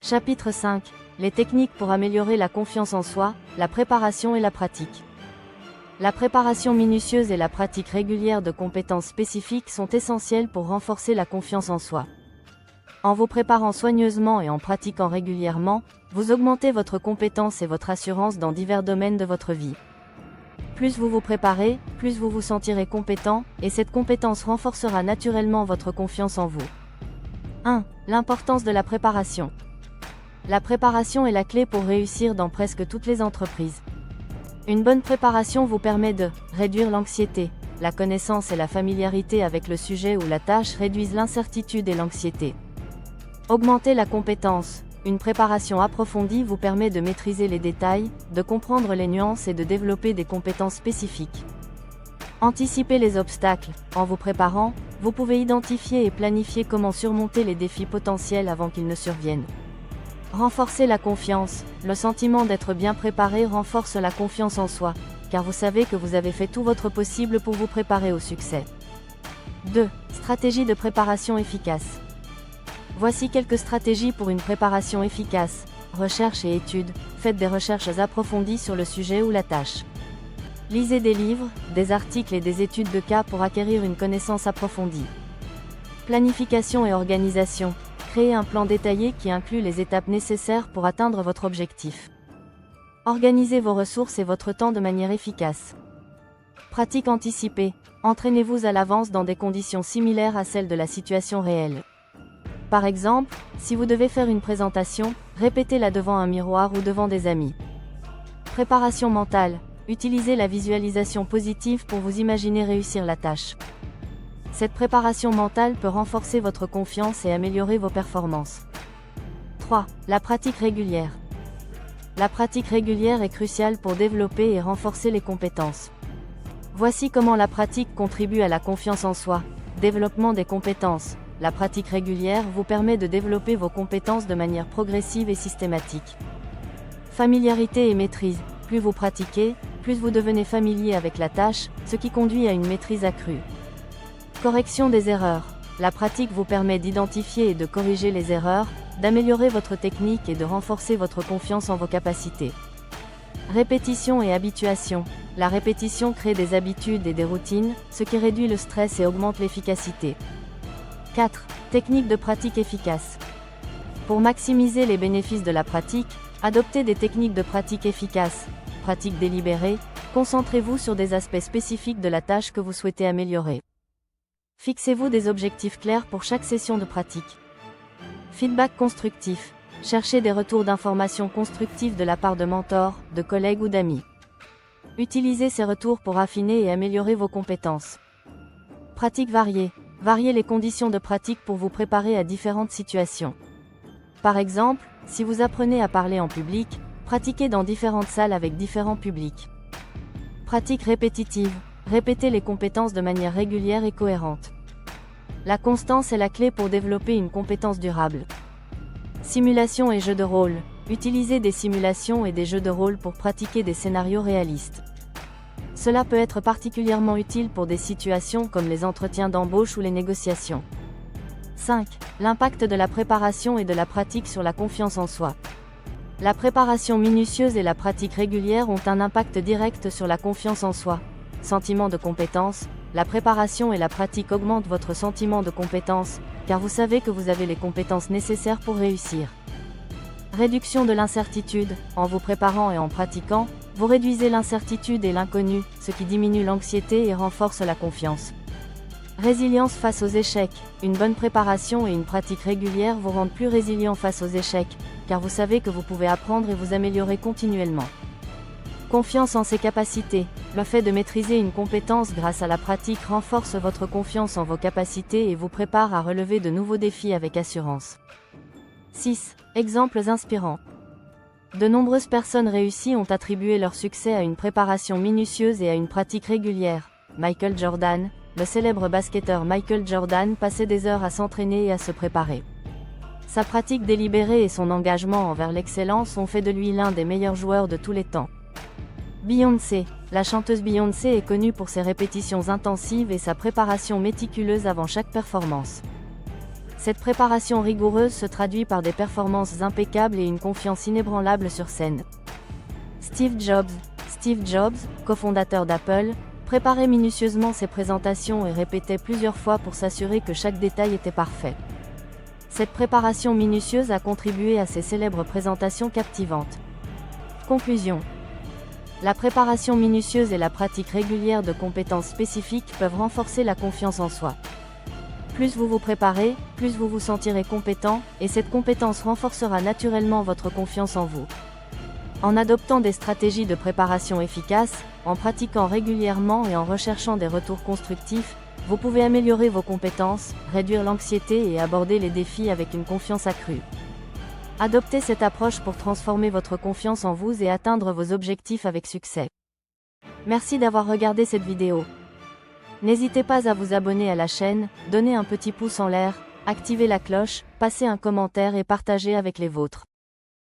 Chapitre 5. Les techniques pour améliorer la confiance en soi, la préparation et la pratique. La préparation minutieuse et la pratique régulière de compétences spécifiques sont essentielles pour renforcer la confiance en soi. En vous préparant soigneusement et en pratiquant régulièrement, vous augmentez votre compétence et votre assurance dans divers domaines de votre vie. Plus vous vous préparez, plus vous vous sentirez compétent, et cette compétence renforcera naturellement votre confiance en vous. 1. L'importance de la préparation. La préparation est la clé pour réussir dans presque toutes les entreprises. Une bonne préparation vous permet de réduire l'anxiété. La connaissance et la familiarité avec le sujet ou la tâche réduisent l'incertitude et l'anxiété. Augmenter la compétence. Une préparation approfondie vous permet de maîtriser les détails, de comprendre les nuances et de développer des compétences spécifiques. Anticiper les obstacles. En vous préparant, vous pouvez identifier et planifier comment surmonter les défis potentiels avant qu'ils ne surviennent. Renforcer la confiance. Le sentiment d'être bien préparé renforce la confiance en soi, car vous savez que vous avez fait tout votre possible pour vous préparer au succès. 2. Stratégie de préparation efficace. Voici quelques stratégies pour une préparation efficace. Recherche et études. Faites des recherches approfondies sur le sujet ou la tâche. Lisez des livres, des articles et des études de cas pour acquérir une connaissance approfondie. Planification et organisation. Créez un plan détaillé qui inclut les étapes nécessaires pour atteindre votre objectif. Organisez vos ressources et votre temps de manière efficace. Pratique anticipée. Entraînez-vous à l'avance dans des conditions similaires à celles de la situation réelle. Par exemple, si vous devez faire une présentation, répétez-la devant un miroir ou devant des amis. Préparation mentale. Utilisez la visualisation positive pour vous imaginer réussir la tâche. Cette préparation mentale peut renforcer votre confiance et améliorer vos performances. 3. La pratique régulière. La pratique régulière est cruciale pour développer et renforcer les compétences. Voici comment la pratique contribue à la confiance en soi. Développement des compétences. La pratique régulière vous permet de développer vos compétences de manière progressive et systématique. Familiarité et maîtrise. Plus vous pratiquez, plus vous devenez familier avec la tâche, ce qui conduit à une maîtrise accrue. Correction des erreurs. La pratique vous permet d'identifier et de corriger les erreurs, d'améliorer votre technique et de renforcer votre confiance en vos capacités. Répétition et habituation. La répétition crée des habitudes et des routines, ce qui réduit le stress et augmente l'efficacité. 4. Technique de pratique efficace. Pour maximiser les bénéfices de la pratique, adoptez des techniques de pratique efficaces. Pratique délibérée. Concentrez-vous sur des aspects spécifiques de la tâche que vous souhaitez améliorer. Fixez-vous des objectifs clairs pour chaque session de pratique. Feedback constructif. Cherchez des retours d'informations constructifs de la part de mentors, de collègues ou d'amis. Utilisez ces retours pour affiner et améliorer vos compétences. Pratique variée. Variez les conditions de pratique pour vous préparer à différentes situations. Par exemple, si vous apprenez à parler en public, pratiquez dans différentes salles avec différents publics. Pratique répétitive. Répétez les compétences de manière régulière et cohérente. La constance est la clé pour développer une compétence durable. Simulation et jeux de rôle. Utilisez des simulations et des jeux de rôle pour pratiquer des scénarios réalistes. Cela peut être particulièrement utile pour des situations comme les entretiens d'embauche ou les négociations. 5. L'impact de la préparation et de la pratique sur la confiance en soi. La préparation minutieuse et la pratique régulière ont un impact direct sur la confiance en soi. Sentiment de compétence. La préparation et la pratique augmentent votre sentiment de compétence, car vous savez que vous avez les compétences nécessaires pour réussir. Réduction de l'incertitude. En vous préparant et en pratiquant, vous réduisez l'incertitude et l'inconnu, ce qui diminue l'anxiété et renforce la confiance. Résilience face aux échecs. Une bonne préparation et une pratique régulière vous rendent plus résilient face aux échecs, car vous savez que vous pouvez apprendre et vous améliorer continuellement. Confiance en ses capacités. Le fait de maîtriser une compétence grâce à la pratique renforce votre confiance en vos capacités et vous prépare à relever de nouveaux défis avec assurance. 6. Exemples inspirants. De nombreuses personnes réussies ont attribué leur succès à une préparation minutieuse et à une pratique régulière. Michael Jordan, le célèbre basketteur Michael Jordan passait des heures à s'entraîner et à se préparer. Sa pratique délibérée et son engagement envers l'excellence ont fait de lui l'un des meilleurs joueurs de tous les temps. Beyoncé. La chanteuse Beyoncé est connue pour ses répétitions intensives et sa préparation méticuleuse avant chaque performance. Cette préparation rigoureuse se traduit par des performances impeccables et une confiance inébranlable sur scène. Steve Jobs, cofondateur d'Apple, préparait minutieusement ses présentations et répétait plusieurs fois pour s'assurer que chaque détail était parfait. Cette préparation minutieuse a contribué à ses célèbres présentations captivantes. Conclusion. La préparation minutieuse et la pratique régulière de compétences spécifiques peuvent renforcer la confiance en soi. Plus vous vous préparez, plus vous vous sentirez compétent, et cette compétence renforcera naturellement votre confiance en vous. En adoptant des stratégies de préparation efficaces, en pratiquant régulièrement et en recherchant des retours constructifs, vous pouvez améliorer vos compétences, réduire l'anxiété et aborder les défis avec une confiance accrue. Adoptez cette approche pour transformer votre confiance en vous et atteindre vos objectifs avec succès. Merci d'avoir regardé cette vidéo. N'hésitez pas à vous abonner à la chaîne, donner un petit pouce en l'air, activer la cloche, passer un commentaire et partager avec les vôtres.